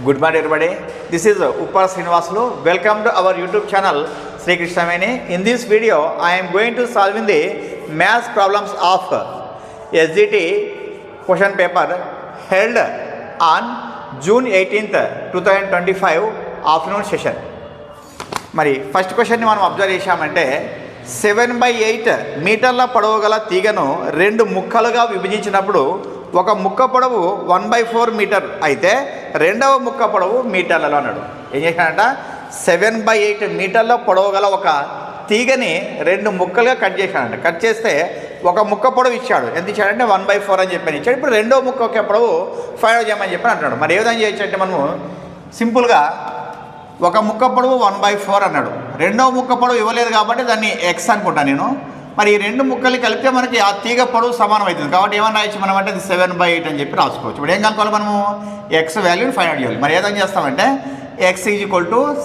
Good morning everybody. This is Uppal Srinivasulu. Welcome to our YouTube channel Sri Krishna Meni. In this video I am going to solving the maths problems of SGT question paper held on June 18th 2025 afternoon session. మరి first క్వశ్చన్ని మనం observe చేశామంటే 7/8 మీటర్ల పొడవు గల తీగను రెండు ముక్కలుగా విభజించినప్పుడు ఒక ముక్క పొడవు 1/4 మీటర్ అయితే రెండవ ముక్క పొడవు మీటర్లలో అన్నాడు. ఏం చేశాడంట 7/8 మీటర్ల పొడవు గల ఒక తీగని రెండు ముక్కలుగా కట్ చేశాడంట. కట్ చేస్తే ఒక ముక్క పొడవు ఇచ్చాడు. ఎంత ఇచ్చాడంటే 1/4 అని చెప్పని ఇచ్చాడు. ఇప్పుడు రెండో ముక్క ఒక పొడవు 5 చేయమని చెప్పని అంటున్నాడు. మరి ఏ విధంగా చేయొచ్చు అంటే మనము సింపుల్గా ఒక ముక్క పొడవు 1/4 అన్నాడు. రెండవ ముక్క పొడవు ఇవ్వలేదు కాబట్టి దాన్ని ఎక్స్ అనుకుంటాను నేను. మరి ఈ రెండు ముక్కలు కలిపితే మనకి ఆ తీగ పొడవు సమానం అవుతుంది కాబట్టి ఏమన్నా రాయొచ్చు మనం అంటే అది 7/8 అని చెప్పి రాసుకోవచ్చు. ఇప్పుడు ఏం కనుక్కోవాలి మనము ఎక్స్ వాల్యూని ఫైండ్ అవుట్ చేయాలి. మరి ఏదైనా చేస్తామంటే ఎక్స్ =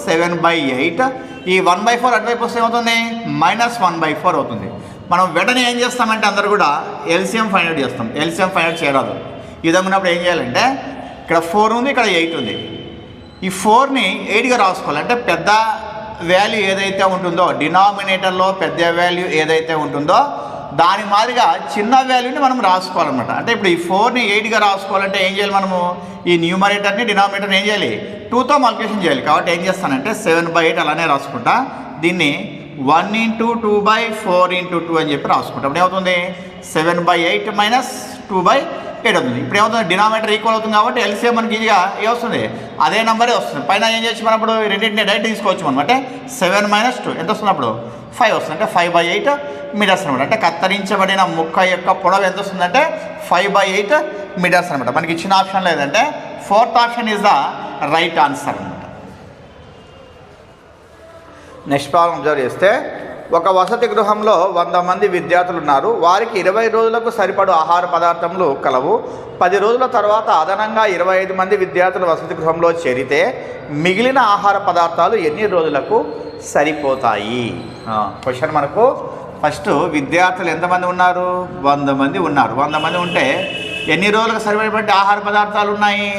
7/8. ఈ 1/4 అటువైపు వస్తే ఏమవుతుంది -1/4 అవుతుంది. మనం వెంటనే ఏం చేస్తామంటే అందరు కూడా ఎల్సిఎం ఫైండ్ అవుట్ చేస్తాం. ఎల్సిఎం ఫైండ్ అవుట్ చేయరాదు. ఈ విధంగా ఉన్నప్పుడు ఏం చేయాలంటే ఇక్కడ 4 ఉంది, ఇక్కడ 8 ఉంది. ఈ 4ని 8గా రాసుకోవాలి. అంటే పెద్ద వాల్యూ ఏదైతే ఉంటుందో డినామినేటర్లో పెద్ద వాల్యూ ఏదైతే ఉంటుందో దాని మాదిరిగా చిన్న వాల్యూని మనం రాసుకోవాలన్నమాట. అంటే ఇప్పుడు ఈ 4ని 8గా రాసుకోవాలంటే ఏం చేయాలి మనము ఈ న్యూమరేటర్ని డినామినేటర్ని ఏం చేయాలి 2తో మల్టిప్లికేషన్ చేయాలి. కాబట్టి ఏం చేస్తానంటే 7/8 అలానే రాసుకుంటా. దీన్ని 1 × 2/4 × 2 అని చెప్పి రాసుకుంటాం. ఇప్పుడు ఏమవుతుంది 7/8 - 2/8 అవుతుంది. ఇప్పుడు ఏమవుతుంది డినామినేటర్ ఈక్వల్ అవుతుంది కాబట్టి ఎల్సిఎం మనకి ఈజీగా ఏమొస్తుంది అదే నెంబరే వస్తుంది. పైన ఏం చేయొచ్చు మనం అప్పుడు రెండింటిని డైరెక్ట్ తీసుకోవచ్చు మనం. అంటే 7 - 2 ఎంత వస్తుంది అప్పుడు 5 వస్తుంది. అంటే 5/8 మీటర్స్ అనమాట. అంటే కత్తిరించబడిన ముక్క యొక్క పొడవు ఎంత వస్తుందంటే 5/8 మీటర్స్ అనమాట. మనకి ఇచ్చిన ఆప్షన్ లేదంటే 4th option is the right answer అనమాట. నెక్స్ట్ ప్రాబ్లం అబ్జర్వ్ చేస్తే ఒక వసతి గృహంలో 100 మంది విద్యార్థులు ఉన్నారు. వారికి 20 రోజులకు సరిపడు ఆహార పదార్థములు కలవు. 10 రోజుల తర్వాత అదనంగా 25 మంది విద్యార్థులు వసతి గృహంలో చేరితే మిగిలిన ఆహార పదార్థాలు ఎన్ని రోజులకు సరిపోతాయి? క్వశ్చన్ మనకు ఫస్ట్ విద్యార్థులు ఎంతమంది ఉన్నారు 100 మంది ఉన్నారు. 100 మంది ఉంటే ఎన్ని రోజులకు సరిపడేటువంటి ఆహార పదార్థాలు ఉన్నాయి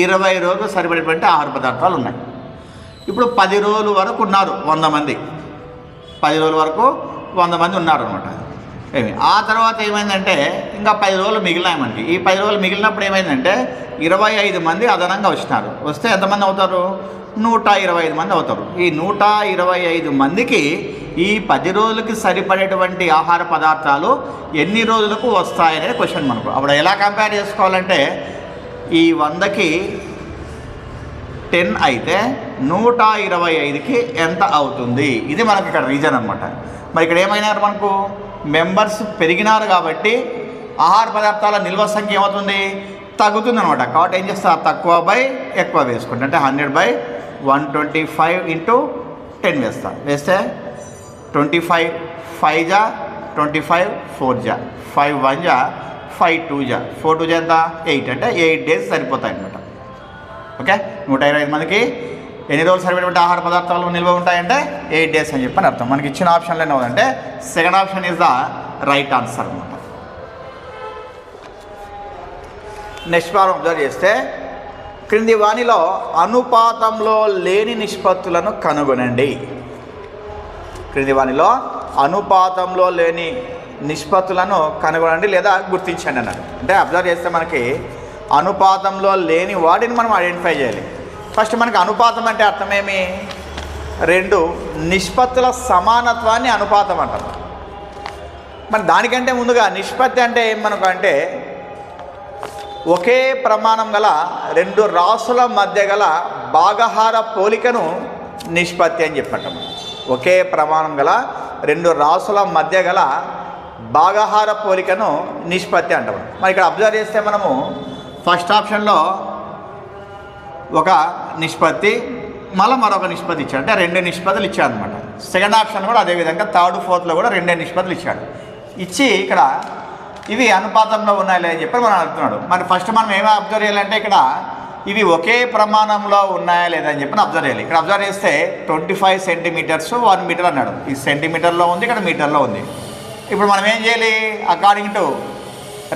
20 రోజులకు సరిపడేటువంటి ఆహార పదార్థాలు ఉన్నాయి. ఇప్పుడు 10 రోజుల వరకు ఉన్నారు 100 మంది. 10 రోజుల వరకు 100 మంది ఉన్నారు అనమాట. ఆ తర్వాత ఏమైందంటే ఇంకా 10 రోజులు మిగిలినాయి మనకి. ఈ 10 రోజులు మిగిలినప్పుడు ఏమైందంటే 25 మంది అదనంగా వచ్చినారు. వస్తే ఎంతమంది అవుతారు 125 మంది అవుతారు. ఈ 125 మందికి ఈ 10 రోజులకి సరిపడేటువంటి ఆహార పదార్థాలు ఎన్ని రోజులకు వస్తాయనే క్వశ్చన్ మనకు. అప్పుడు ఎలా కంపేర్ చేసుకోవాలంటే ఈ 100కి 10 అయితే 125కి ఎంత అవుతుంది ఇది మనకి ఇక్కడ రీజన్ అనమాట. మరి ఇక్కడ ఏమైనారు మనకు మెంబర్స్ పెరిగినారు కాబట్టి ఆహార పదార్థాల నిల్వ సంఖ్య ఏమవుతుంది తగ్గుతుంది అనమాట. కాబట్టి ఏం చేస్తా తక్కువ బై ఎక్కువ వేసుకుంటా. అంటే 100/125 × 10 వేస్తా. వేస్తే 25 5 జా 25 4 జా 5 1 జా 5 2 జా 4 2 జా ఎంత 8 అంటే 8 డేస్ సరిపోతాయి అనమాట. ఓకే 125 మందికి ఎన్ని రోజులు సరిపడేటువంటి ఆహార పదార్థాలు నిల్వ ఉంటాయంటే 8 డేస్ అని చెప్పని అర్థం. మనకి ఇచ్చిన ఆప్షన్లు ఎన్ని అవుతుందంటే second option is the right answer అనమాట. నెక్స్ట్ ప్రాబ్లం అబ్జర్వ్ చేస్తే క్రింది వానిలో అనుపాతంలో లేని నిష్పత్తులను కనుగొనండి. క్రింది వానిలో అనుపాతంలో లేని నిష్పత్తులను కనుగొనండి లేదా గుర్తించండి అన్నారు. అంటే అబ్జర్వ్ చేస్తే మనకి అనుపాతంలో లేని వాటిని మనం ఐడెంటిఫై చేయాలి. ఫస్ట్ మనకి అనుపాతం అంటే అర్థమేమి రెండు నిష్పత్తుల సమానత్వాన్ని అనుపాతం అంటాం. మరి దానికంటే ముందుగా నిష్పత్తి అంటే ఏం మనకు అంటే ఒకే ప్రమాణం గల రెండు రాసుల మధ్య గల భాగహార పోలికను నిష్పత్తి అని చెప్పటం. ఒకే ప్రమాణం గల రెండు రాసుల మధ్య గల భాగహార పోలికను నిష్పత్తి అంటాం. మరి ఇక్కడ అబ్జర్వ్ చేస్తే మనము ఫస్ట్ ఆప్షన్లో ఒక నిష్పత్తి మరొక నిష్పత్తి ఇచ్చాడు. అంటే 2 నిష్పత్తులు ఇచ్చాడు అనమాట. సెకండ్ ఆప్షన్ కూడా అదేవిధంగా 3rd 4thలో కూడా 2 నిష్పత్తులు ఇచ్చాడు. ఇచ్చి ఇక్కడ ఇవి అనుపాతంలో ఉన్నాయి లేదని చెప్పి మనం అడుగుతున్నాడు. మరి ఫస్ట్ మనం ఏమో అబ్జర్వ్ చేయాలంటే ఇక్కడ ఇవి ఒకే ప్రమాణంలో ఉన్నాయా లేదని చెప్పి అబ్జర్వ్ చేయాలి. ఇక్కడ అబ్జర్వ్ చేస్తే 25 సెంటీమీటర్స్ 1 మీటర్ అన్నాడు. ఈ సెంటీమీటర్లో ఉంది, ఇక్కడ మీటర్లో ఉంది. ఇప్పుడు మనం ఏం చేయాలి అకార్డింగ్ టు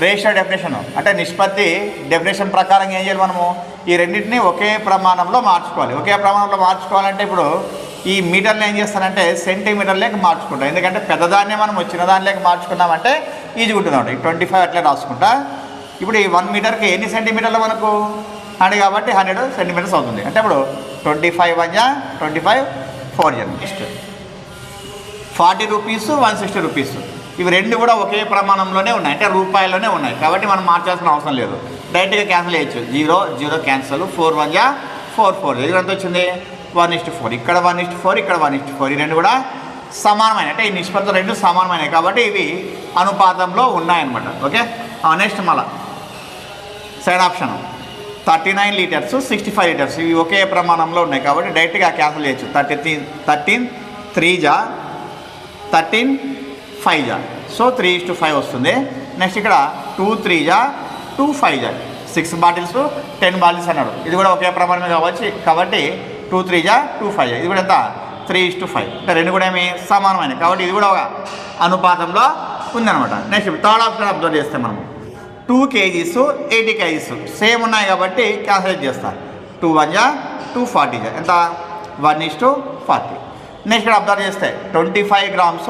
రేషియో డెఫినేషన్ అంటే నిష్పత్తి డెఫినేషన్ ప్రకారం ఏం చేయాలి మనము ఈ రెండింటిని ఒకే ప్రమాణంలో మార్చుకోవాలి. ఒకే ప్రమాణంలో మార్చుకోవాలంటే ఇప్పుడు ఈ మీటర్లు ఏం చేస్తానంటే సెంటీమీటర్లేకి మార్చుకుంటాం. ఎందుకంటే పెద్దదాన్నే మనం చిన్న దానిలోకి మార్చుకున్నామంటే ఈజీ ఉంటుందంట. ఈ 25 అట్లే రాసుకుంటా. ఇప్పుడు ఈ 1 మీటర్కి ఎన్ని సెంటీమీటర్లు మనకు 100 కాబట్టి 100 సెంటీమీటర్స్ అవుతుంది. అంటే ఇప్పుడు 25 1 25 4 నెక్స్ట్ 40 రూపీస్ 160 రూపీస్ ఇవి రెండు కూడా ఒకే ప్రమాణంలోనే ఉన్నాయి, అంటే రూపాయల్లోనే ఉన్నాయి కాబట్టి మనం మార్చాల్సిన అవసరం లేదు. డైరెక్ట్గా క్యాన్సిల్ చేయొచ్చు. 0 0 క్యాన్సిల్ 4 1 4 4 ఇది ఎంత వచ్చింది 1:4. ఇక్కడ 1:4 ఇక్కడ 1:4 ఈ రెండు కూడా సమానమైన అంటే ఈ నిష్పత్తులు రెండు సమానమైనవి కాబట్టి ఇవి అనుపాతంలో ఉన్నాయన్నమాట. ఓకే నెక్స్ట్ మళ్ళా సెకండ్ ఆప్షన్ 39 లీటర్స్ 65 లీటర్స్ ఇవి ఒకే ప్రమాణంలో ఉన్నాయి కాబట్టి డైరెక్ట్గా క్యాన్సిల్ చేయొచ్చు. 13 3 13 5 సో 3:5 వస్తుంది. నెక్స్ట్ ఇక్కడ 2 3 2 5 6 బాటిల్స్ 10 బాటిల్స్ అన్నాడు. ఇది కూడా ఒకే ప్రమాణమే కావచ్చు కాబట్టి 2 3 2 5 ఇది కూడా ఎంత 3:5 అంటే రెండు కూడా ఏమి సమానమైన కాబట్టి ఇది కూడా ఒక అనుపాతంలో ఉందన్నమాట. నెక్స్ట్ థర్డ్ ఆప్షన్ అబ్జర్వ్ చేస్తే మనం 2 kgs 80 kgs సేమ్ ఉన్నాయి కాబట్టి క్యాన్సిల్ చేస్తాను. 2 1 2 40 ఎంత 1:40. నెక్స్ట్ ఇక్కడ అబ్జర్వ్ చేస్తే 25 grams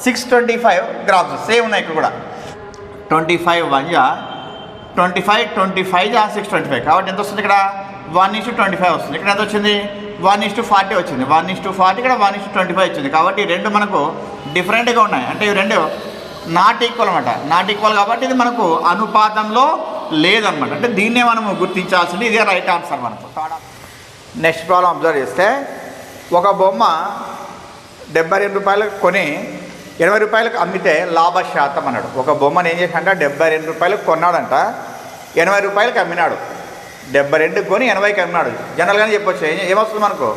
625 grams సేమ్ ఉన్నాయి ఇక్కడ కూడా 25 1 25 25 625 కాబట్టి ఎంత వస్తుంది ఇక్కడ 1:25 వస్తుంది. ఇక్కడ ఎంత వచ్చింది 1:40 వచ్చింది. 1:40 ఇక్కడ 1:25 వచ్చింది కాబట్టి రెండు మనకు డిఫరెంట్గా ఉన్నాయి అంటే ఇవి రెండు నాట్ ఈక్వల్ అనమాట. నాట్ ఈక్వల్ కాబట్టి ఇది మనకు అనుపాతంలో లేదనమాట. అంటే దీన్నే మనము గుర్తించాల్సింది. ఇదే రైట్ ఆన్సర్ మనకు. నెక్స్ట్ ప్రాబ్లం అబ్జర్వ్ చేస్తే ఒక బొమ్మ 72 రూపాయలకు కొని 80 రూపాయలకు అమ్మితే లాభశాతం అన్నాడు. ఒక బొమ్మను ఏం చేశాడంట 72 రూపాయలకు కొన్నాడంట, 80 రూపాయలకు అమ్మినాడు. 72 కొని 80కి అమ్మినాడు. జనరల్గానే చెప్పొచ్చు ఏమొస్తుంది మనకు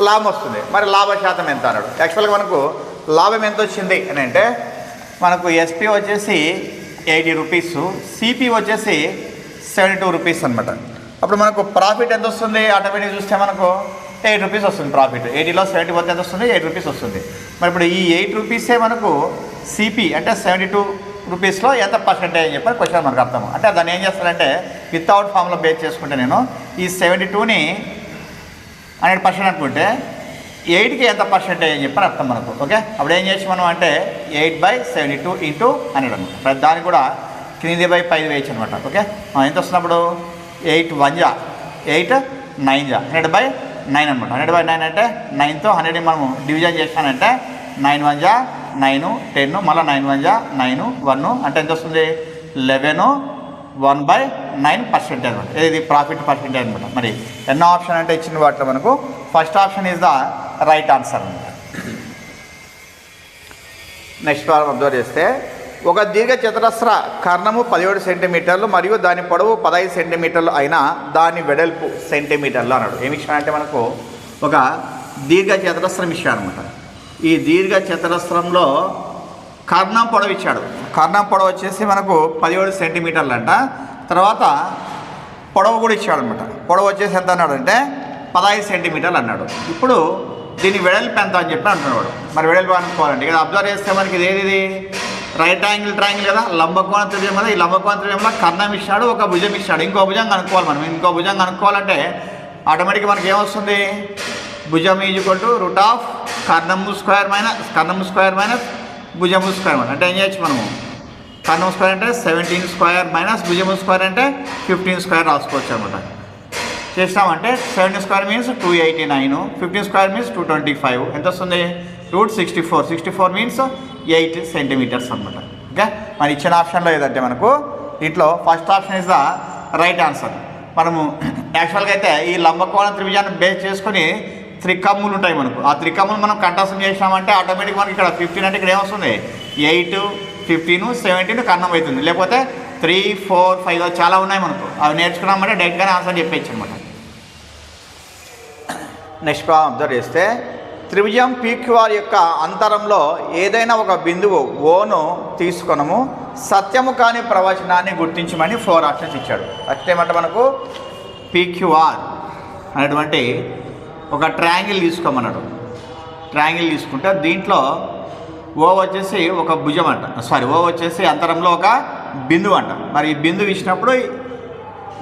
లాభం వస్తుంది. మరి లాభశాతం ఎంత అన్నాడు. యాక్చువల్గా మనకు లాభం ఎంత వచ్చింది అని అంటే మనకు ఎస్పీ వచ్చేసి 80 రూపీస్, సిపి వచ్చేసి 72 రూపీస్ అనమాట. అప్పుడు మనకు ప్రాఫిట్ ఎంత వస్తుంది ఆటోమేటిక్ చూస్తే మనకు 8 రూపీస్ వస్తుంది ప్రాఫిట్. 80లో 70 పోతే ఎంత వస్తుంది 8 రూపీస్ వస్తుంది. మరి ఇప్పుడు ఈ 8 రూపీసే మనకు సిపి అంటే 72 రూపీస్లో ఎంత పర్సెంటేజ్ అని చెప్పి క్వశ్చన్ మనకు అర్థం. అంటే దాన్ని ఏం చేస్తానంటే వితౌట్ ఫామ్లో బేస్ చేసుకుంటే నేను ఈ 72ని 100% అనుకుంటే 8కి ఎంత పర్సెంటేజ్ అని చెప్పని అర్థం మనకు. ఓకే అప్పుడు ఏం చేసి మనం అంటే 8/72 × 100 అనమాట. దానికి కూడా క్రింది బై పైది వేయచ్చు అనమాట. ఓకే ఎంత వస్తున్నప్పుడు 8 1 8 9 100/9 అనమాట. 100/9 అంటే 9తో 100ని మనము డివిజన్ చేస్తానంటే 9 1 9 10 మళ్ళీ 9 1 9 1 అంటే ఎంత వస్తుంది 11 1/9% అనమాట. ఇది ప్రాఫిట్ పర్సెంటేజ్ అనమాట. మరి ఎన్నో ఆప్షన్ అంటే ఇచ్చిన వాటిలో మనకు first option is the right answer అనమాట. నెక్స్ట్ ప్రాబ్లం అబ్జర్వ్ చేస్తే ఒక దీర్ఘ చతురస్ర కర్ణము 17 సెంటీమీటర్లు మరియు దాని పొడవు 15 సెంటీమీటర్లు అయినా దాని వెడల్పు సెంటీమీటర్లు అన్నాడు. ఏమి ఇచ్చాడు అంటే మనకు ఒక దీర్ఘ చతురస్రం ఇచ్చాడు అనమాట. ఈ దీర్ఘ చతురస్రంలో కర్ణం పొడవు ఇచ్చాడు. కర్ణం పొడవు వచ్చేసి మనకు 17 సెంటీమీటర్లు అంట. తర్వాత పొడవు కూడా ఇచ్చాడు అనమాట. పొడవు వచ్చేసి ఎంత అన్నాడు అంటే 15 సెంటీమీటర్లు అన్నాడు. ఇప్పుడు దీని వెడల్పు ఎంత అని చెప్పి అంటున్నాడు. మరి వెడల్పు అనుకోవాలండి ఇక్కడ అబ్జర్వ్ చేస్తే మనకి ఇది రైట్ యాంగిల్ ట్రయాంగిల్ కదా, లంబకోణ త్రిభుజం కదా. ఈ లంబకోణ త్రిభుజంలో కర్ణం ఇచ్చాడు, ఒక భుజం ఇచ్చాడు, ఇంకో భుజం కనుక్కోవాలి మనం. ఇంకో భుజం కనుక్కోవాలంటే ఆటోమేటిక్గా మనకి ఏమొస్తుంది భుజం √ కర్ణము స్క్వేర్ మైనస్ భుజము స్క్వేర్ అంటే ఏం చేయొచ్చు మనము కర్ణం స్క్వేర్ అంటే 17 స్క్వేర్ మైనస్ భుజము స్క్వేర్ అంటే 15 స్క్వేర్ రాసుకోవచ్చు అనమాట. చేస్తామంటే 17 స్క్వేర్ మీన్స్ 289, 15 స్క్వేర్ మీన్స్ 225 ఎంత వస్తుంది √64 మీన్స్ 8 సెంటీమీటర్స్ అనమాట. ఓకే మరి ఇచ్చిన ఆప్షన్లో ఏదంటే మనకు దీంట్లో first option is the right answer. మనము యాక్చువల్గా అయితే ఈ లంబకోణ త్రిభుజాన్ని బేస్ చేసుకొని త్రికమ్ములు ఉంటాయి మనకు. ఆ త్రికమ్ములు మనం కంఠస్థం చేసినామంటే ఆటోమేటిక్ మనకి ఇక్కడ 15 అంటే ఇక్కడ ఏమొస్తుంది 8 15 17 కర్ణం అవుతుంది. లేకపోతే 3 4 5 చాలా ఉన్నాయి మనకు. అవి నేర్చుకున్నామంటే డైరెక్ట్గానే ఆన్సర్ చెప్పేయచ్చు అనమాట. నెక్స్ట్ ప్రాబ్లం అబ్జర్వ్ చేస్తే త్రిభుజం PQR యొక్క అంతరంలో ఏదైనా ఒక బిందువు ఓను తీసుకొనము సత్యము కాని ప్రవచనాన్ని గుర్తించమని 4 ఆప్షన్స్ ఇచ్చాడు. అట్లేమంటే మనకు PQR అనేటువంటి ఒక ట్రయాంగిల్ తీసుకోమన్నాడు. ట్రయాంగిల్ తీసుకుంటే దీంట్లో ఓ వచ్చేసి ఒక భుజం అంట, ఓ వచ్చేసి అంతరంలో ఒక బిందువు అంట. మరి ఈ బిందువు ఇచ్చినప్పుడు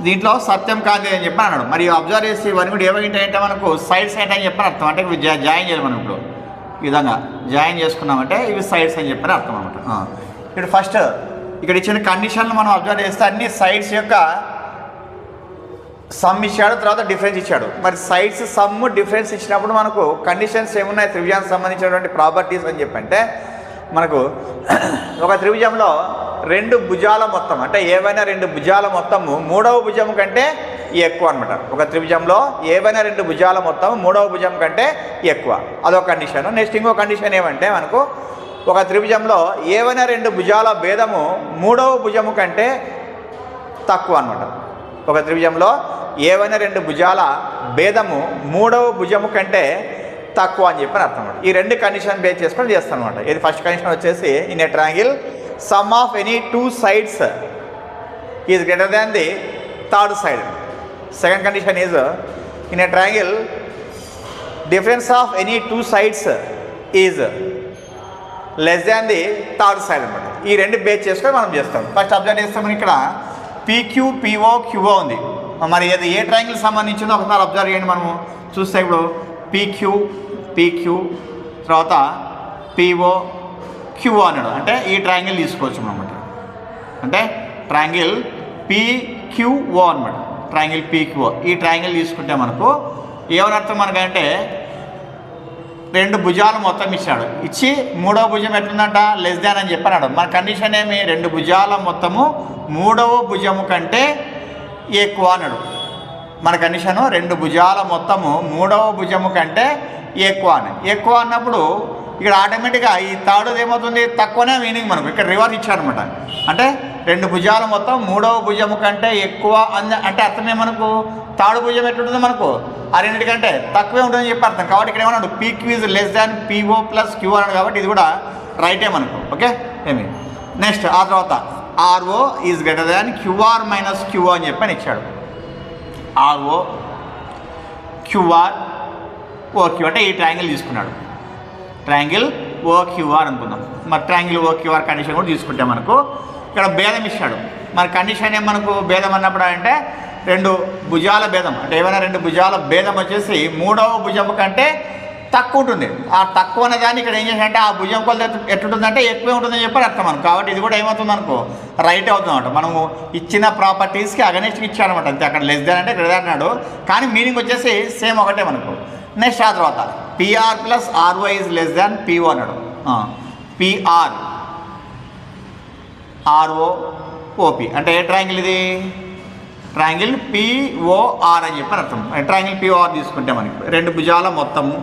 దీంట్లో సత్యం కాదు అని చెప్పి అన్నాడు. మరి అబ్జర్వ్ చేసి ఇవన్నీ కూడా ఏమైంటే మనకు సైడ్స్ ఏంటని చెప్పని అర్థం. అంటే ఇవి జాయిన్ చేయాలి మనం. ఇప్పుడు ఈ విధంగా జాయిన్ చేసుకున్నామంటే ఇవి సైడ్స్ అని చెప్పని అర్థం అనమాట. ఇప్పుడు ఫస్ట్ ఇక్కడ ఇచ్చిన కండిషన్లు మనం అబ్జర్వ్ చేస్తే అన్ని సైడ్స్ యొక్క సమ్ ఇచ్చాడు, తర్వాత డిఫరెన్స్ ఇచ్చాడు. మరి సైడ్స్ సమ్ డిఫరెన్స్ ఇచ్చినప్పుడు మనకు కండిషన్స్ ఏమున్నాయి త్రిభుజానికి సంబంధించినటువంటి ప్రాపర్టీస్ అని చెప్పంటే మనకు ఒక త్రిభుజంలో రెండు భుజాల మొత్తం అంటే ఏవైనా రెండు భుజాల మొత్తము మూడవ భుజం కంటే ఎక్కువ అనమాట. ఒక త్రిభుజంలో ఏవైనా రెండు భుజాల మొత్తం మూడవ భుజం కంటే ఎక్కువ, అదొక కండిషన్. నెక్స్ట్ ఇంకో కండిషన్ ఏమంటే మనకు ఒక త్రిభుజంలో ఏవైనా రెండు భుజాల భేదము మూడవ భుజము కంటే తక్కువ అనమాట. ఒక త్రిభుజంలో ఏవైనా రెండు భుజాల భేదము మూడవ భుజము కంటే తక్కువ అని చెప్పని అర్థం అనమాట. ఈ రెండు కండిషన్ బేస్ చేసుకొని చేస్తాం అనమాట. ఇది ఫస్ట్ కండిషన్ వచ్చేసి in a triangle some of any two sides is greater than the third side. Second condition is in a triangle difference of any two sides is less than the third side అనమాట. ఈ రెండు base చేసుకొని మనం చేస్తాం. First observe చేస్తామని ఇక్కడ PQ PO క్యూఓ ఉంది. మరి అది ఏ ట్రయాంగిల్ సంబంధించిందో ఒకసారి అబ్జర్వ్ చేయండి. మనము చూస్తే ఇప్పుడు పీక్యూ తర్వాత పిఓ క్యూఓ అన్నాడు. అంటే ఈ ట్రయాంగిల్ తీసుకోవచ్చు అనమాట. అంటే ట్రయాంగిల్ పీక్యూఓ అనమాట. ట్రయాంగిల్ పీక్యూఓ ఈ ట్రయాంగిల్ తీసుకుంటే మనకు ఏమనర్థం మనకంటే రెండు భుజాలు మొత్తం ఇచ్చాడు. ఇచ్చి మూడవ భుజం ఎట్లుందంట లెస్ దాన్ అని చెప్పన్నాడు. మన కండిషన్ ఏమి రెండు భుజాల మొత్తము మూడవ భుజము కంటే ఎక్కువ అన్నాడు. మన కండిషను రెండు భుజాల మొత్తము మూడవ భుజము కంటే ఎక్కువ అని. ఎక్కువ అన్నప్పుడు ఇక్కడ ఆటోమేటిక్గా ఈ థర్డ్ ఏమవుతుంది తక్కువనే మీనింగ్ మనకు ఇక్కడ రివర్స్ ఇచ్చాడనమాట. అంటే రెండు భుజాల మొత్తం మూడవ భుజము కంటే ఎక్కువ అంటే అర్థమే మనకు థర్డ్ భుజం ఎట్లుంటుంది మనకు ఆ రెండింటికంటే తక్కువే ఉంటుందని చెప్పి అర్థం. కాబట్టి ఇక్కడ ఏమన్నాడు PQ is less than PO plus Q అన్నాడు. కాబట్టి ఇది కూడా రైటే మనకు. ఓకే ఏమి నెక్స్ట్ ఆ తర్వాత RO is greater than QR minus QO అని చెప్పని ఇచ్చాడు. ఆర్ఓ క్యూఆర్ ఓక్యూ అంటే ఈ ట్రయాంగిల్ తీసుకున్నాడు. ట్రయాంగిల్ ఓక్యూఆర్ అనుకుందాం. మరి ట్రయాంగిల్ ఓక్యూఆర్ కండిషన్ కూడా తీసుకుంటే మనకు ఇక్కడ భేదం ఇచ్చాడు. మరి కండిషన్ ఏం మనకు భేదం అన్నప్పుడు అంటే రెండు భుజాల భేదం అంటే ఏమైనా రెండు భుజాల భేదం వచ్చేసి మూడవ భుజం కంటే తక్కువ ఉంటుంది. ఆ తక్కువ అనే దాన్ని ఇక్కడ ఏం చేశాడంటే ఆ భుజం కొలత ఎట్లుంటుందంటే ఎక్కువే ఉంటుందని చెప్పి అర్థం మనకు. కాబట్టి ఇది కూడా ఏమవుతుంది మనకు రైట్ అవుతుంది అనమాట. మనము ఇచ్చిన ప్రాపర్టీస్కి అగనెస్ట్గా ఇచ్చాడనమాట. అంతే అక్కడ లెస్ దాన్ అంటే గ్రేటర్ అన్నాడు. కానీ మీనింగ్ వచ్చేసి సేమ్ ఒకటే మనకు. నెక్స్ట్ ఆ తర్వాత PR plus RO is less than PO అన్నాడు. పిఆర్ ఆర్ఓ ఓపి అంటే ఏ ట్రయాంగిల్ ఇది ట్రయాంగిల్ పిఓఆర్ అని చెప్పి అర్థం. ట్రయాంగిల్ పిఓఆర్ తీసుకుంటే మనకి రెండు భుజాల మొత్తము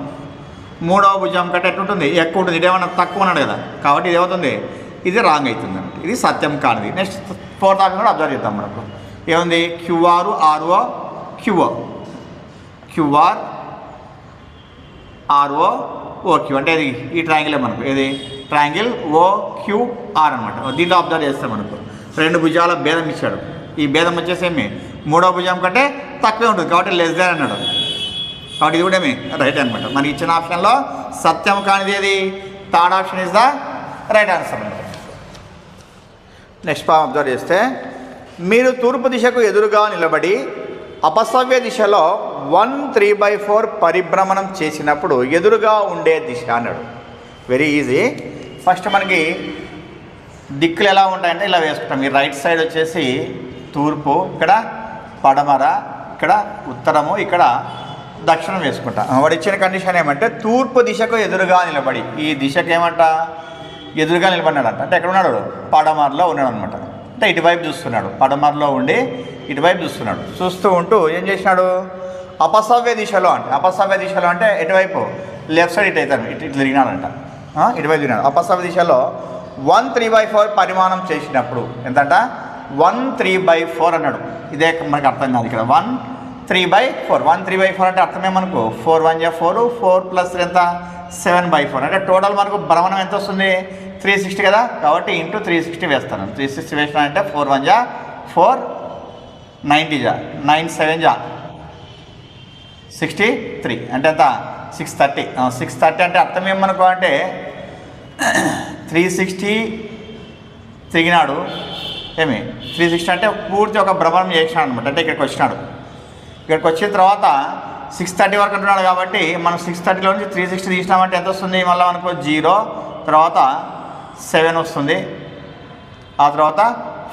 మూడవ భుజం కంటే ఎట్లుంటుంది ఎక్కువ ఉంటుంది. ఇదేమన్నా తక్కువ ఉన్నాడు కదా. కాబట్టి ఇది ఏమవుతుంది ఇది రాంగ్ అవుతుంది అన్నమాట. ఇది సత్యం కానిది. నెక్స్ట్ ఫోర్త్ ఆప్షన్ కూడా అబ్జర్వ్ చేద్దాం. మనకు ఏముంది QR RO QO QR RO OQ అంటే ఇది ఈ ట్రయాంగిలే మనకు. ఏది ట్రయాంగిల్ ఓక్యూఆర్ అనమాట. దీంట్లో అబ్జర్వ్ చేస్తాం మనకు రెండు భుజాల భేదం ఇచ్చాడు. ఈ భేదం వచ్చేసేమి మూడవ భుజం కంటే తక్కువే ఉంటుంది. కాబట్టి లెస్ దాన్ అన్నాడు. కాబట్టి ఇది కూడా ఏమి రైట్ అనమాట. మనకి ఇచ్చిన ఆప్షన్లో సత్యం కానిది ఏది third option is the right answer అనమాట. నెక్స్ట్ పాయింట్ అబ్జర్వ్ చేస్తే మీరు తూర్పు దిశకు ఎదురుగా నిలబడి అపసవ్య దిశలో 1/3/4 పరిభ్రమణం చేసినప్పుడు ఎదురుగా ఉండే దిశ అన్నాడు. Very easy. ఫస్ట్ మనకి దిక్కులు ఎలా ఉంటాయంటే ఇలా వేసుకుంటాం. ఈ రైట్ సైడ్ వచ్చేసి తూర్పు, ఇక్కడ పడమర, ఇక్కడ ఉత్తరము, ఇక్కడ దక్షిణం వేసుకుంటా. వాడు ఇచ్చిన కండిషన్ ఏమంటే తూర్పు దిశకు ఎదురుగా నిలబడి ఈ దిశకు ఏమంట ఎదురుగా నిలబడినాడంట. అంటే ఎక్కడ ఉన్నాడు పడమరలో ఉన్నాడు అనమాట. అంటే ఇటువైపు చూస్తున్నాడు. పడమరలో ఉండి ఇటువైపు చూస్తున్నాడు. చూస్తూ ఉంటూ ఏం చేసినాడు అపసవ్య దిశలో అంటే అపసవ్య దిశలో అంటే ఎటువైపు లెఫ్ట్ సైడ్ ఇటు అవుతాను ఇటు తిరిగినాడంట. ఇటువైపు తిరిగినాడు. అపసవ్య దిశలో 1/3/4 పరిమాణం చేసినప్పుడు ఎంతంట 1/3/4 అన్నాడు. ఇదే మనకు అర్థం కాదు ఇక్కడ 1/3/4. 1/3/4 అంటే అర్థమే మనకు 4 1 జా 4 4 ప్లస్ ఎంత 7/4 అంటే టోటల్ మనకు భ్రమణం ఎంత వస్తుంది 360 కదా. కాబట్టి ఇంటూ 360 వేస్తాను. 360 వేసినా అంటే 4 1 జా 4 90 జా 9 7 జా 63 అంటే ఎంత 630. 630 అంటే అర్థం ఏమనుకో అంటే 360 తిరిగినాడు ఏమి 360 అంటే పూర్తి ఒక భ్రమణం చేసినాడు అనమాట. అంటే ఇక్కడికి వచ్చినాడు. ఇక్కడికి వచ్చిన తర్వాత 630 వరకు అంటున్నాడు కాబట్టి మనం 630లో నుంచి 360 తీసినామంటే ఎంత వస్తుంది? మళ్ళీ మనకు 0, తర్వాత 7 వస్తుంది. ఆ తర్వాత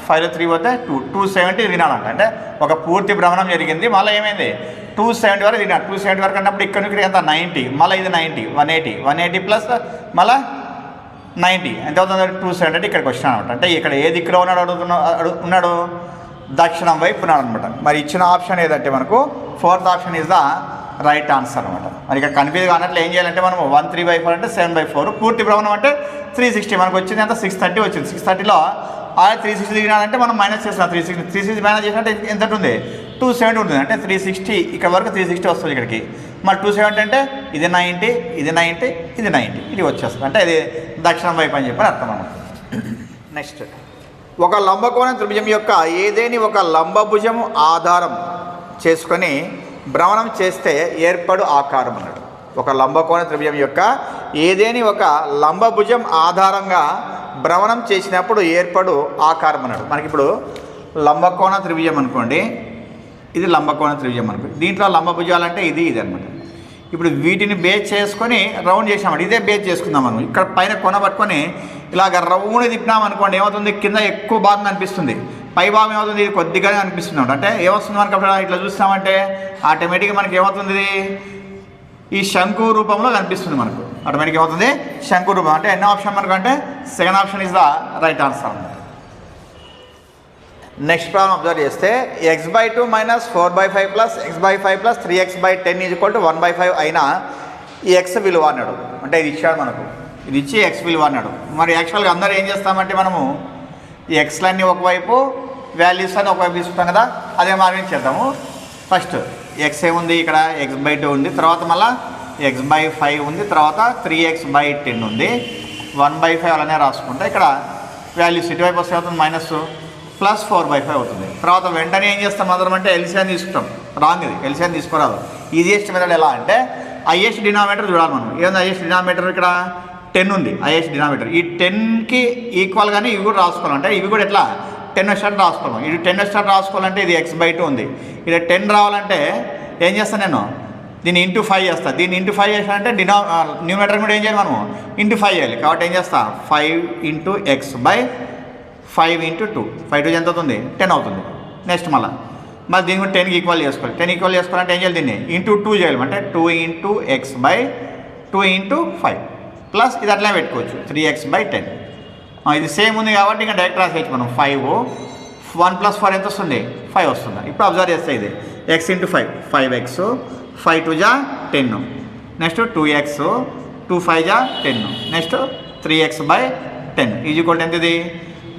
5లో 3 పోతే 270 తిరిగినాడంట. అంటే ఒక పూర్తి భ్రమణం జరిగింది. మళ్ళీ ఏమైంది? 270 వరకు తిరిగినాడు. 270 వరకు అన్నప్పుడు ఇక్కడ ఎంత 90, మళ్ళీ ఇది 90, 180 ప్లస్ మళ్ళీ 90 ఎంత అవుతుంది? 270 ఇక్కడికి వచ్చినాడు అనమాట. అంటే ఇక్కడ ఏ దిక్కులో ఉన్నాడు? దక్షిణం వైపు ఉన్నాడు అనమాట. మరి ఇచ్చిన ఆప్షన్ ఏదంటే మనకు 4th option is the right answer అనమాట. మరి ఇక్కడ కన్ఫ్యూజ్ కానట్లు ఏం చేయాలంటే మనం 1/3/4 అంటే 7/4, పూర్తి భ్రమణం అంటే 360. మనకు వచ్చింది ఎంత? 630 వచ్చింది. 630లో 360 దిగినాడంటే మనం మైనస్ చేస్తున్నాం. 360 మైనస్ చేసినట్టు ఎంత ఉంటుంది? 270 ఉంటుంది. అంటే 360 ఇక్కడ వరకు 360 వస్తుంది ఇక్కడికి. మరి 270 అంటే ఇది 90, ఇది 90, ఇది 90, ఇది వచ్చేస్తుంది. అంటే ఇది దక్షిణం వైపు అని చెప్పి అర్థం అన్నమాట. నెక్స్ట్, ఒక లంబకోణ త్రిభుజం యొక్క ఏదేని ఒక లంబభుజం ఆధారం చేసుకొని భ్రమణం చేస్తే ఏర్పడు ఆకారం అన్నాడు. ఒక లంబకోణ త్రిభుజం యొక్క ఏదేని ఒక లంబభుజం ఆధారంగా భ్రమణం చేసినప్పుడు ఏర్పడు ఆకారం అన్నాడు. మనకి ఇప్పుడు లంబకోణ త్రిభుజం అనుకోండి, ఇది లంబకోణ త్రిభుజం అనుకోండి. దీంట్లో లంబభుజాలంటే ఇది అనమాట. ఇప్పుడు వీటిని బేస్ చేసుకొని రౌండ్ చేసామంటే ఇదే బేస్ చేసుకుందాం మనం. ఇక్కడ పైన కొన పట్టుకొని ఇలాగ రౌండ్ తిప్పినాం అనుకోండి, ఏమవుతుంది? కింద ఎక్కువ భాగం కనిపిస్తుంది, పై భాగం ఏమవుతుంది? ఇది కొద్దిగానే అనిపిస్తుంది. అంటే ఏమొస్తుంది మనకి అప్పుడు ఇట్లా చూస్తామంటే ఆటోమేటిక్గా మనకి ఏమవుతుంది? ఈ శంకు రూపంలో కనిపిస్తుంది మనకు. ఆటోమేటిక్గా ఏమవుతుంది? శంకు రూపం. అంటే ఎన్నో ఆప్షన్ మనకు అంటే 2nd option is the right answer అన్నమాట. నెక్స్ట్ ప్రాబ్లం అబ్జర్వ్ చేస్తే x/2 - 4/5 + x/5 + 3x/10 = 1/5 అయినా ఈ x విలువ అన్నాడు. అంటే ఇది ఇచ్చాడు మనకు, ఇది ఇచ్చి x విలువ అన్నాడు. మరి యాక్చువల్గా అందరూ ఏం చేస్తామంటే మనము ఈ ఎక్స్లన్నీ ఒకవైపు, వాల్యూస్ అని ఒకవైపు తీసుకుంటాం కదా, అదే మార్గం చేద్దాము. ఫస్ట్ x ఏముంది? ఇక్కడ x/2 ఉంది, తర్వాత మళ్ళీ x/5 ఉంది, తర్వాత 3x/10 ఉంది, 1/5 అలానే రాసుకుంటా. ఇక్కడ వాల్యూస్ ఇటువైపు వస్తే అవుతుంది మైనస్ ప్లస్ 4/5 అవుతుంది. తర్వాత వెంటనే ఏం చేస్తాం అందరం అంటే ఎల్సిఎం తీసుకుంటాం. రాంగ్, ఇది ఎల్సిఎం తీసుకోరాదు. ఈజియెస్ట్ మెథడ్ ఎలా అంటే హైయెస్ట్ డినామినేటర్ చూడాలి మనం. ఏంది హైయెస్ట్ డినామినేటర్? ఇక్కడ 10 ఉంది హైయెస్ట్ డినామినేటర్. ఈ 10కి ఈక్వల్గానే ఇవి కూడా రాసుకోవాలంటే ఇవి కూడా ఎట్లా 10 వచ్చేటట్టు రాసుకోవాలి. ఇది 10 వచ్చేటట్టు రాసుకోవాలంటే ఇది x/2 ఉంది. ఇక్కడ 10 రావాలంటే ఏం చేస్తాను నేను? దీన్ని ఇంటూ 5 చేస్తాను. దీన్ని ఇంటూ 5 చేసానంటే న్యూమరేటర్ కూడా ఏం చేయాలి మనము? ఇంటూ 5 చేయాలి. కాబట్టి ఏం చేస్తా? 5 × x/5 × 2. 5 2 ఎంత అవుతుంది? 10 అవుతుంది. నెక్స్ట్ మళ్ళీ దీన్ని కూడా 10కి ఈక్వల్ చేసుకోవాలి. 10 ఈక్వల్ చేసుకోవాలంటే ఏం చేయాలి? దీన్ని ఇంటూ 2 చేయాలి. అంటే 2 × x/2 × 5 ప్లస్ ఇది అట్లా పెట్టుకోవచ్చు 3x/10. ఇది సేమ్ ఉంది కాబట్టి ఇంకా డైరెక్ట్ రాసేయచ్చు మనం. 5 1 + 4 ఎంత వస్తుంది? 5 వస్తుంది. ఇప్పుడు అబ్జర్వ్ చేస్తే ఇది x × 5 5x, 5 2 = 10, next 2x, 2 5 = 10, next 3x/10 = ఎంత? ఇది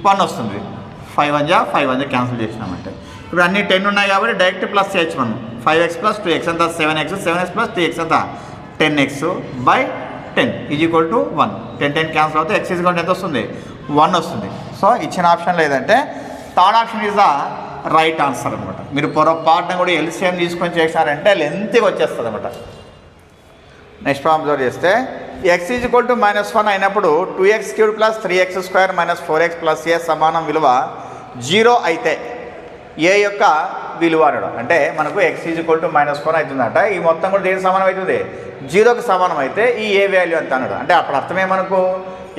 1 వస్తుంది. 5 1 = 5 1 క్యాన్సిల్ చేసినామంటే ఇప్పుడు అన్ని 10 ఉన్నాయి కాబట్టి డైరెక్ట్ ప్లస్ చేయొచ్చు మనం. 5x + 2x ఎంత? 7x, 7x + 3x ఎంత? 10x/10 = 1. 10 10 క్యాన్సిల్ అవుతే x ఎంత వస్తుంది? 1 వస్తుంది. సో ఇచ్చిన ఆప్షన్ లేదంటే 3rd option is the right answer అనమాట. మీరు పొరపాటున కూడా ఎల్సిఎం తీసుకొని చేశారంటే లెంత్గా వచ్చేస్తుంది అనమాట. నెక్స్ట్ ప్రాబ్లం అబ్జర్వ్ చేస్తే x = -1 అయినప్పుడు 2x³ + 3x² - 4x + a సమానం విలువ 0 అయితే a యొక్క విలువ అనడం. అంటే మనకు x = -1 అవుతుందట. ఈ మొత్తం కూడా దేనికి సమానం అవుతుంది? 0కి సమానం అయితే ఈ ఏ వాల్యూ ఎంత అన్నాడు. అంటే అప్పుడు అర్థమే మనకు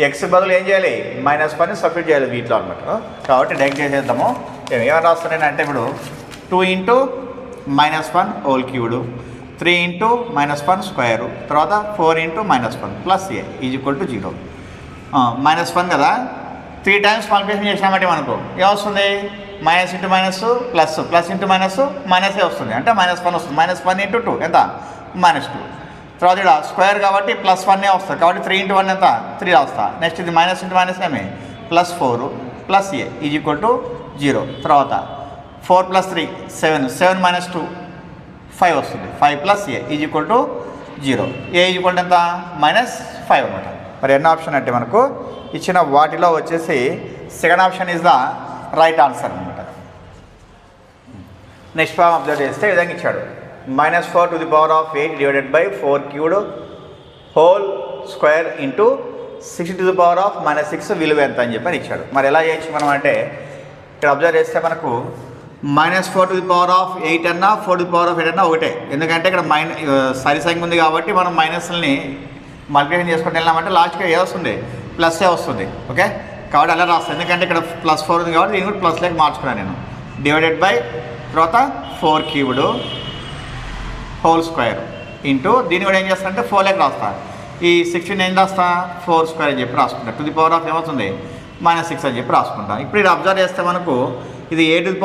x బదులు ఏం చేయాలి? -1 సబ్స్టిట్యూట్ చేయాలి వీటిలో అనమాట. కాబట్టి డైరెక్ట్ చేసేద్దాము. ఏమైనా రాస్తున్నాను అంటే ఇప్పుడు 2 × -1 3 × -1² తర్వాత 4 × -1 ప్లస్ a = 0. -1 కదా, 3 టైమ్స్ మల్టిప్లికేషన్ చేసినామంటే మనకు ఏమొస్తుంది? Minus into minus plus, plus into minus మైనసే వస్తుంది. అంటే -1 వస్తుంది. -1 × 2 ఎంత? -2. తర్వాత ఇక్కడ స్క్వేర్ కాబట్టి +1 వస్తుంది. కాబట్టి 3 × 1 ఎంత? 3 రాస్తా. నెక్స్ట్ ఇది మైనస్ ఇంటూ మైనస్ ఏమి? +4 ప్లస్ a = 0. తర్వాత 4 + 3 7, 7 - 2 5 వస్తుంది. 5 + a = 0. a = ఎంత? -5 అనమాట. మరి ఎన్నో ఆప్షన్ అంటే మనకు ఇచ్చిన వాటిలో వచ్చేసి 2nd option is the right answer అనమాట. నెక్స్ట్ ప్రాబ్లం అబ్జర్వ్ చేస్తే ఈ విధంగా ఇచ్చాడు. -4 ⁸ / 4³ హోల్ స్క్వేర్ ఇంటూ 6 ⁻⁻6 విలువ ఎంత అని చెప్పని ఇచ్చాడు. మరి ఎలా చేయొచ్చు మనం అంటే ఇక్కడ అబ్జర్వ్ చేస్తే మనకు -4⁸ అన్నా 4⁸ అన్నా ఒకటే, ఎందుకంటే ఇక్కడ సరి సంఖ్య ఉంది కాబట్టి మనం మైనస్ని మల్టిప్లికేషన్ చేసుకుంటూ వెళ్ళామంటే లాస్ట్గా ఏ వస్తుంది, ప్లస్ ఏ వస్తుంది. ఓకే, కాబట్టి అలా రాస్తాను, ఎందుకంటే ఇక్కడ +4 ఉంది కాబట్టి దీన్ని కూడా ప్లస్లోకి మార్చుకున్నాను నేను. డివైడెడ్ బై తర్వాత 4³ హోల్ స్క్వేర్ ఇంటూ దీన్ని కూడా ఏం చేస్తానంటే 4లోకి రాస్తాను. ఈ 16 ఏం రాస్తా 4² అని చెప్పి రాసుకుంటా. టు ది పవర్ ఆఫ్ ఏమవుతుంది -6 అని చెప్పి రాసుకుంటాం. ఇప్పుడు ఇది అబ్జర్వ్ చేస్తే మనకు ఇది a⁴m/a⁴n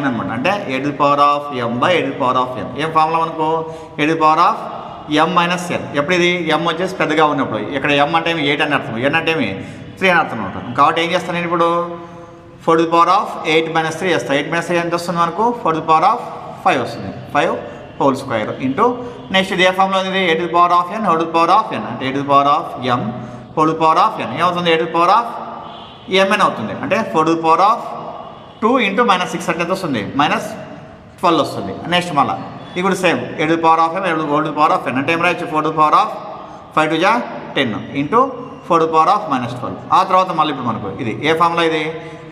అనమాట. అంటే a⁴m/a⁴n ఏం ఫార్ములా మనకు a⁴m-n. ఎప్పుడు ఇది m వచ్చేసి పెద్దగా ఉన్నప్పుడు, ఇక్కడ m అంటే ఏమి 8 అని అర్థం, n అంటే ఏమి 3 అని అర్థం ఉంటుంది. కాబట్టి ఏం చేస్తాను నేను ఇప్పుడు 4⁸ చేస్తాను. 8-3 ఎంత వస్తుంది మనకు 4⁵ వస్తుంది. 5 హోల్ స్క్వేర్ ఇంటూ నెక్స్ట్ ఇది ఏ ఫార్ములా ఉంది a⁴n అంటే a⁴m ఏమవుతుంది a⁴mn అవుతుంది. అంటే 4⁴2 ఇంటూ -6 అంటే ఎంత వస్తుంది -12 వస్తుంది. నెక్స్ట్ మళ్ళీ ఇది కూడా సేమ్ a⁴m అంటే ఏం రాయొచ్చు 4⁵5 10 ఇంటూ 4⁻−12. ఆ తర్వాత మళ్ళీ ఇప్పుడు మనకు ఇది ఏ ఫార్ములా ఇది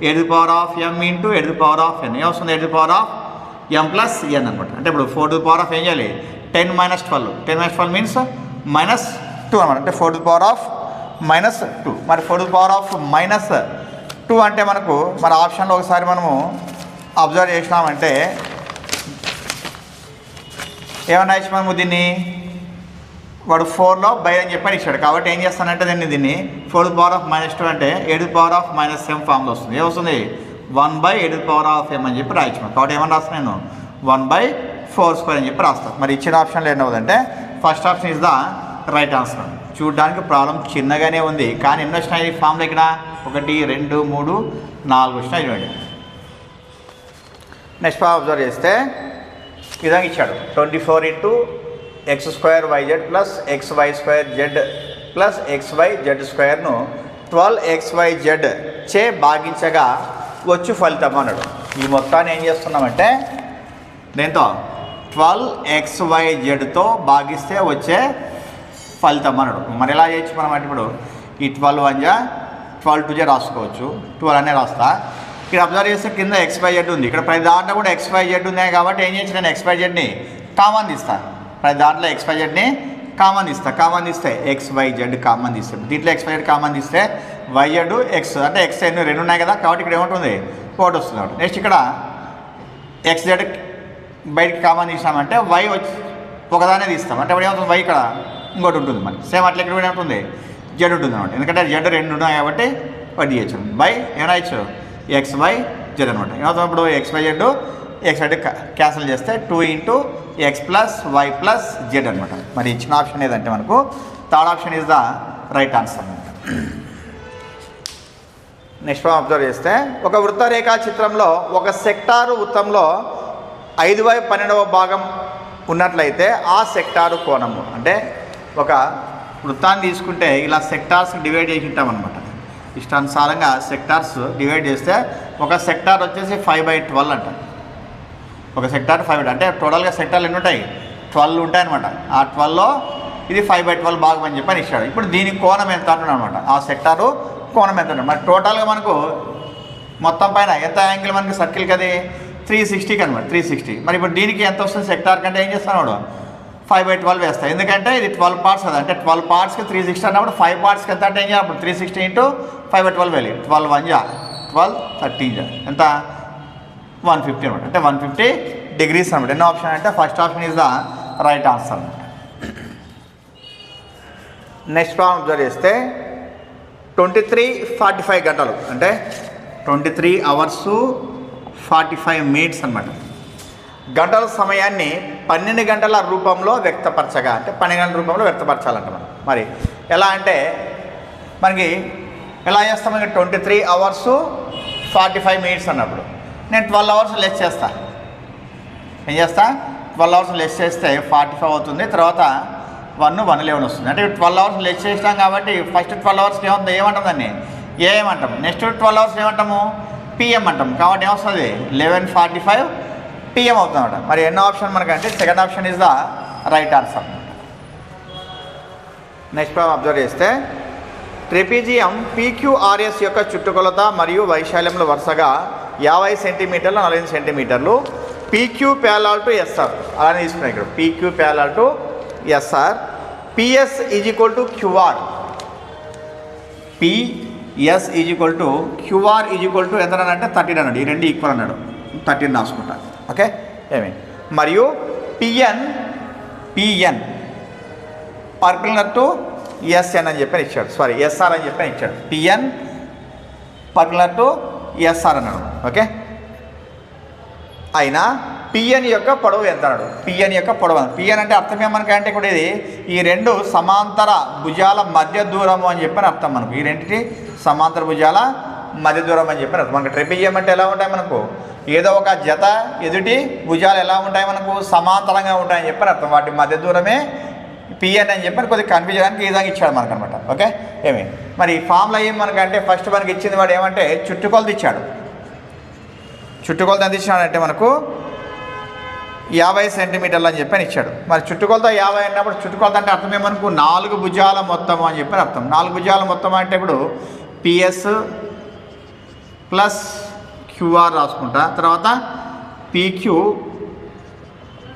a⁴m ఇంటూ a⁴n ఏమొస్తుంది a⁴m+n అనమాట. అంటే ఇప్పుడు 4⁴ ఏం చేయాలి 10-12 మీన్స్ -2 అనమాట. అంటే 4⁻−2 మరి 4⁻−2 అంటే మనకు మన ఆప్షన్లో ఒకసారి మనము అబ్జర్వ్ చేసినామంటే ఏమన్నా ఇచ్చి మనము దీన్ని వాడు 4లో బై అని చెప్పని ఇచ్చాడు. కాబట్టి ఏం చేస్తానంటే దీన్ని 4⁻−2 అంటే a⁻−m ఫామ్లో వస్తుంది. ఏమొస్తుంది 1/a⁻m అని చెప్పి రాయించాను. కాబట్టి ఏమన్నా రాస్తాను నేను 1/4² అని చెప్పి రాస్తాను. మరి ఇచ్చిన ఆప్షన్లో ఏంటవుతుందంటే first option is the right answer. చూడడానికి ప్రాబ్లం చిన్నగానే ఉంది కానీ ఎన్ని వచ్చినాయి ఫామ్లో ఇక్కడ 1 2 3 4 వచ్చినాయి చూడండి. నెక్స్ట్ ఫామ్ అబ్జర్వ్ చేస్తే విధంగా ఇచ్చాడు 24 × x² yz + xy² z + xyz² 12xyz చే భాగించగా వచ్చు ఫలితం అన్నాడు. ఈ మొత్తాన్ని ఏం చేస్తున్నామంటే దీంతో 12xyzతో భాగిస్తే వచ్చే ఫలితం అన్నాడు. మరి ఎలా చేయొచ్చు మనం అంటే ఇప్పుడు ఈ 12 1 12 2 రాసుకోవచ్చు. 12 అనే రాస్తా. ఇక్కడ అబ్జర్వ్ చేస్తే కింద xyz ఉంది, ఇక్కడ ప్రతి దాంట్లో కూడా xyz ఉన్నాయి కాబట్టి ఏం చేయొచ్చు నేను xyzని కామన్ తీస్తాను. ప్రతి దాంట్లో xyzని కామన్ తీస్తా. కామన్ తీస్తే xyz కామన్ తీస్తాను. దీంట్లో xyz కామన్ తీస్తే yz x అంటే x రెండు ఉన్నాయి కదా కాబట్టి ఇక్కడ ఏముంటుంది 1 వస్తుంది. నెక్స్ట్ ఇక్కడ xz బయటికి కామన్ తీసామంటే y వచ్చి ఒకదానే తీస్తాం. అంటే ఇప్పుడు ఏమవుతుంది y ఇక్కడ ఇంకోటి ఉంటుంది. మరి సేమ్ అట్లా ఇక్కడ ఏమవుతుంది z ఉంటుంది అనమాట. ఎందుకంటే z రెండు ఉన్నాయి కాబట్టి వడ్డీ చేయొచ్చు బై ఏమైనా ఇచ్చు xyz అనమాట. ఏమవుతుంది ఇప్పుడు xyz క్యాన్సిల్ చేస్తే 2 × x + y + z అనమాట. మరి ఇచ్చిన ఆప్షన్ ఏదంటే మనకు third option is the right answer అనమాట. నెక్స్ట్ అబ్జర్వ్ చేస్తే ఒక వృత్తరేఖా చిత్రంలో ఒక సెక్టారు వృత్తంలో 5/12వ భాగం ఉన్నట్లయితే ఆ సెక్టారు కోణము అంటే ఒక వృత్తాన్ని తీసుకుంటే ఇలా సెక్టార్స్ డివైడ్ చేసి ఉంటామన్నమాట. ఇష్టానుసారంగా సెక్టార్స్ డివైడ్ చేస్తే ఒక సెక్టార్ వచ్చేసి 5/12 అంట. ఒక సెక్టార్ 5 అంటే టోటల్గా సెక్టార్లు ఎన్ని ఉంటాయి 12 ఉంటాయన్నమాట. ఆ 12లో ఇది 5/12 భాగం అని చెప్పని ఇచ్చాడు. ఇప్పుడు దీని కోణం ఎంత అంటున్నాడు అనమాట. ఆ సెక్టారు కోణం ఎంత ఉంటుంది మరి టోటల్గా మనకు మొత్తం పైన ఎంత యాంగిల్ మనకి సర్కిల్కి అది 360కి అనమాట 360. మరి ఇప్పుడు దీనికి ఎంత వస్తుంది సెక్టార్ కంటే ఏం చేస్తాను 5/12 వేస్తాయి. ఎందుకంటే ఇది 12 పార్ట్స్ కదా. అంటే 12 పార్ట్స్కి 360 అన్నప్పుడు 5 పార్ట్స్కి ఎంత అంటే ఏం చేయాలి అప్పుడు 360 × 5/12 వేయాలి. 12 1 12 13 ఎంత 150 అనమాట. అంటే 150 degrees అనమాట. ఎన్నో ఆప్షన్ అంటే first option is the right answer అనమాట. నెక్స్ట్ ప్రాబ్లం అబ్జర్వ్ చేస్తే 23:45 గంటలు అంటే 23 hours 45 minutes అనమాట. గంటల సమయాన్ని 12 గంటల రూపంలో వ్యక్తపరచగా అంటే 12 గంటల రూపంలో వ్యక్తపరచాలంట మనం. మరి ఎలా అంటే మనకి ఎలా చేస్తాం మనకి 23 hours 45 minutes అన్నప్పుడు నేను 12 hours లెస్ చేస్తా. ఏం చేస్తా 12 hours లెస్ చేస్తే 45 అవుతుంది. తర్వాత 111 వస్తుంది. అంటే 12 hours లెస్ చేసినాం కాబట్టి ఫస్ట్ 12 hours ఏమంటాం దాన్ని ఏఎం అంటాం. నెక్స్ట్ 12 hours ఏమంటాము పిఎం అంటాం. కాబట్టి ఏమొస్తుంది 11:45 PM అవుతుంది అనమాట. మరి ఎన్నో ఆప్షన్ మనకంటే second option is the right answer. Next problem observe చేస్తే ట్రెపీజియం PQRS యొక్క చుట్టుకొలత మరియు వైశాల్యంలో వరుసగా 50 సెంటీమీటర్లు 40 సెంటీమీటర్లు. PQ ప్యారలల్ టు SR అలానే తీసుకున్నాం ఇక్కడ. PQ parallel to SR. PS is equal to QR. PS is equal to QR is equal to ఎంత అంటే 13 అన్నాడు. ఈ రెండు ఈక్వల్ అన్నాడు, 13 రాసుకుంటా. ఓకే ఏమి మరియు PN పర్పెండిక్యులర్ టు SN అని చెప్పని ఇచ్చాడు, సారీ SR అని చెప్పని ఇచ్చాడు. PN పర్పెండిక్యులర్ టు SR అన్నాడు. ఓకే అయినా PN యొక్క పొడవు ఎంత అన్నాడు. PN యొక్క పొడవు PN అంటే అర్థం ఏమనకంటే కూడా ఇది ఈ రెండు సమాంతర భుజాల మధ్య దూరము అని చెప్పని అర్థం మనకు. ఈ రెండింటి సమాంతర భుజాల మధ్య దూరం అని చెప్పని అర్థం. మనకు ట్రెపీజియం అంటే ఎలా ఉంటాయి మనకు, ఏదో ఒక జత ఎదుటి భుజాలు ఎలా ఉంటాయి మనకు సమాంతరంగా ఉంటాయని చెప్పని అర్థం. వాటి మధ్య దూరమే PN అని చెప్పని కొద్దిగా కన్ఫ్యూజన్కి ఈ విధంగా ఇచ్చాడు మనకు అనమాట. ఓకే ఏమి మరి ఫామ్లో ఏం మనకంటే ఫస్ట్ మనకి ఇచ్చింది వాడు ఏమంటే చుట్టుకొలత ఇచ్చాడు. చుట్టుకొలత ఎంత ఇచ్చాడంటే మనకు 50 సెంటీమీటర్లు అని చెప్పని ఇచ్చాడు. మరి చుట్టుకొలత 50 అన్నప్పుడు చుట్టుకొలత అంటే అర్థం ఏమనుకు 4 భుజాల మొత్తం అని చెప్పని అర్థం. 4 భుజాల మొత్తం అంటే ఇప్పుడు PS ప్లస్ QR రాసుకుంటా, తర్వాత PQ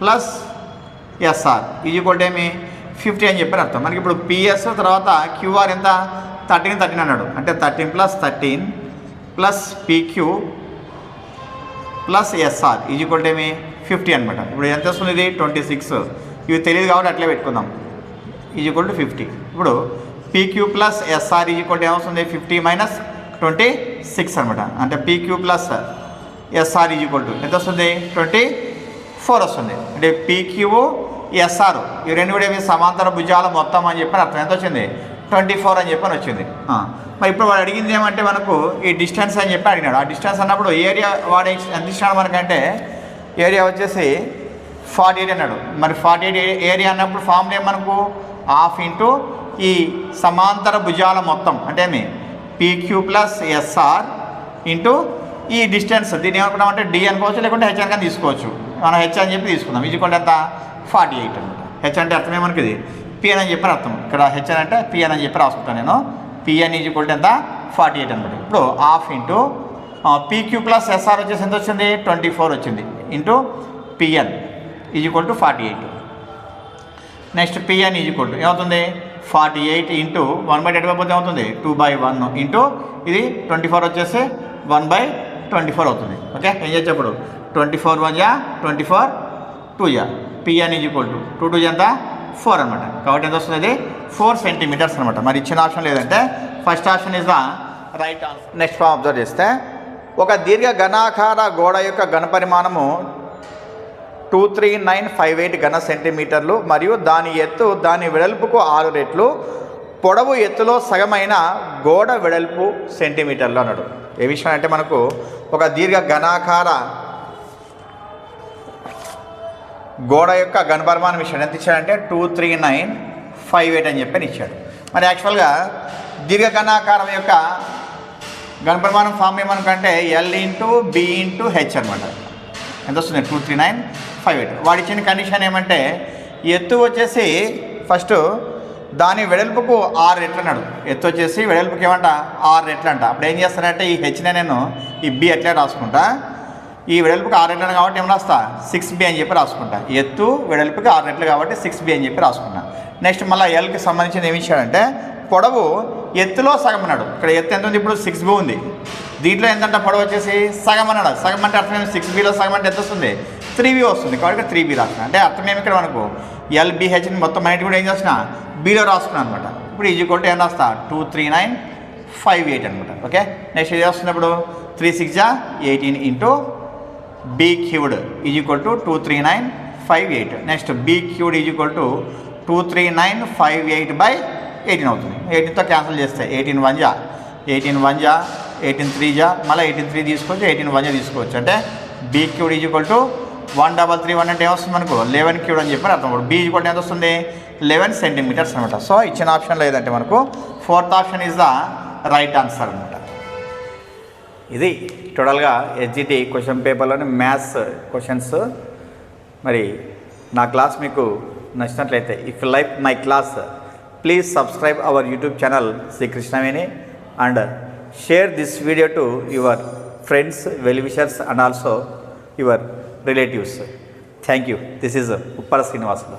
plus SR is equal to ఏమి 50 అని చెప్పని అర్థం. మనకి ఇప్పుడు PS తర్వాత QR ఎంత 13 అన్నాడు. అంటే 13 plus 13 plus PQ plus SR is equal to ఏమి 50 అనమాట. ఇప్పుడు ఎంత వస్తుంది ఇది 26. ఇవి తెలియదు కాబట్టి అట్లే పెట్టుకుందాం. Is equal to 50. ఇప్పుడు PQ plus SR is equal to ఏమొస్తుంది 50 మైనస్ 26 అనమాట. అంటే PQ plus SR is equal to ఎంత వస్తుంది 24 వస్తుంది. అంటే PQ SR ఈ రెండు కూడా ఏమి సమాంతర భుజాల మొత్తం అని చెప్పని అర్థం. ఎంత వచ్చింది 24 అని చెప్పని వచ్చింది. మరి ఇప్పుడు వాడు అడిగింది ఏమంటే మనకు ఈ డిస్టెన్స్ అని చెప్పి అడిగినాడు. ఆ డిస్టెన్స్ అన్నప్పుడు ఏరియా వాడు ఎంత ఇచ్చినాడు మనకంటే ఏరియా వచ్చేసి 48 అన్నాడు. మరి 48 ఏరియా అన్నప్పుడు ఫార్ములా ఏం మనకు ½ ఇంటూ ఈ సమాంతర భుజాల మొత్తం అంటే ఏమి PQ ప్లస్ SR ఇంటూ ఈ డిస్టెన్స్. దీన్ని ఏమనుకున్నామంటే D అనుకోవచ్చు, లేకుంటే H అని తీసుకోవచ్చు. మనం H అని చెప్పి తీసుకుందాం. ఇది కూడా ఎంత 48 అనమాట. H అంటే అర్థం ఏమనుకు ఇది PN అని చెప్పి అర్థం. ఇక్కడ H అంటే PN అని చెప్పి రాసుకుంటాను నేను. PN ఈజ్ ఈక్వల్ టు ఎంత 48 అనమాట. ఇప్పుడు ½ ఇంటూ PQ ప్లస్ SR వచ్చేసి ఎంత వచ్చింది 24 వచ్చింది into PN is equal to 48. Next PN is equal to ఏమవుతుంది 48 ఇంటూ 1/8 పోతే ఏమవుతుంది 2/1 ఇంటూ ఇది 24 వచ్చేసి 1/24 అవుతుంది. ఓకే ఏం చేస్తే ఇప్పుడు 24 1 జా 24 2 జా PN ఈజ్ ఈక్వల్ టు 2 2 ఎంత 4 అనమాట. కాబట్టి ఎంత వస్తుంది అది 4 సెంటీమీటర్స్ అనమాట. మరి ఇచ్చిన ఆప్షన్ లేదంటే first option is the right answer. Next form observe చేస్తే ఒక దీర్ఘ ఘనాకార గోడ యొక్క ఘన పరిమాణము 23958 ఘన సెంటీమీటర్లు మరియు దాని ఎత్తు దాని వెడల్పుకు 6 రెట్లు, పొడవు ఎత్తులో సగమైన గోడ వెడల్పు సెంటీమీటర్లు అన్నాడు. ఏ విషయం అంటే మనకు ఒక దీర్ఘ ఘనాకార గోడ యొక్క ఘనపరిమాణం విషయం ఎంత ఇచ్చాడంటే 23958 అని చెప్పని ఇచ్చాడు. మరి యాక్చువల్గా దీర్ఘ ఘనాకారం యొక్క ఘనపరిమాణం ఫామ్ ఏమనుకంటే L into B into H అనమాట. ఎంత వస్తుంది 23958. వాడు ఇచ్చిన కండిషన్ ఏమంటే ఎత్తు వచ్చేసి ఫస్ట్ దాని వెడల్పుకు 6 రెట్లు అన్నాడు. ఎత్తు వచ్చేసి వెడల్పుకి ఏమంట 6 రెట్లు అంట. అప్పుడు ఏం చేస్తానంటే ఈ హెచ్నే నేను ఈ B ఎట్లా రాసుకుంటా, ఈ వెడల్పుకి 6 రెట్లు కాబట్టి ఏం రాస్తా 6B అని చెప్పి రాసుకుంటా. ఎత్తు వెడల్పుకి 6 రెట్లు కాబట్టి 6B అని చెప్పి రాసుకున్నా. నెక్స్ట్ మళ్ళీ Lకి సంబంధించింది ఏమి ఇచ్చాడంటే పొడవు ఎత్తులో సగం అన్నాడు. ఇక్కడ ఎత్తు ఎంత ఉంది ఇప్పుడు 6B ఉంది. దీంట్లో ఎంతంటే పొడవు వచ్చేసి సగం అన్నాడు. సగం అంటే అర్థం 6Bలో సగం అంటే ఎంత వస్తుంది 3B వస్తుంది. కాబట్టి 3B రాసిన అంటే అర్థం ఏమి ఇక్కడ మనకు LBHని మొత్తం అన్నిటి కూడా ఏం చేసిన Bలో రాసుకున్నాను అనమాట. ఇప్పుడు ఈజ్ ఈక్వల్ టు ఏం రాస్తా 23958 అనమాట. ఓకే నెక్స్ట్ ఇది వస్తున్నప్పుడు 3 6 జా 18 into B cubed is equal to 23958. Next B cubed is equal to 23958/18 అవుతుంది. 18తో క్యాన్సిల్ చేస్తే 18 1 జా 18 1 జా 18 3 జా మళ్ళీ 18 3 తీసుకోవచ్చు, 18 1 జా తీసుకోవచ్చు. అంటే B cubed is equal to 1331 అంటే ఏమొస్తుంది మనకు 11 క్యూబ్డ్ అని చెప్పి అర్థం. B ఈజ్ ఈక్వల్ టు ఎంత వస్తుంది 11 సెంటీమీటర్స్ అనమాట. సో ఇచ్చిన ఆప్షన్ లేదంటే మనకు 4th option is the right answer అనమాట. ఇది టోటల్గా SGT క్వశ్చన్ పేపర్లోని మ్యాథ్స్ క్వశ్చన్స్. మరి నా క్లాస్ మీకు నచ్చినట్లయితే if you like my class please subscribe our YouTube channel Shri Krishnaveni and share this video to your friends, well wishers and also your relatives. Thank you. This is Uppala Srinivasulu.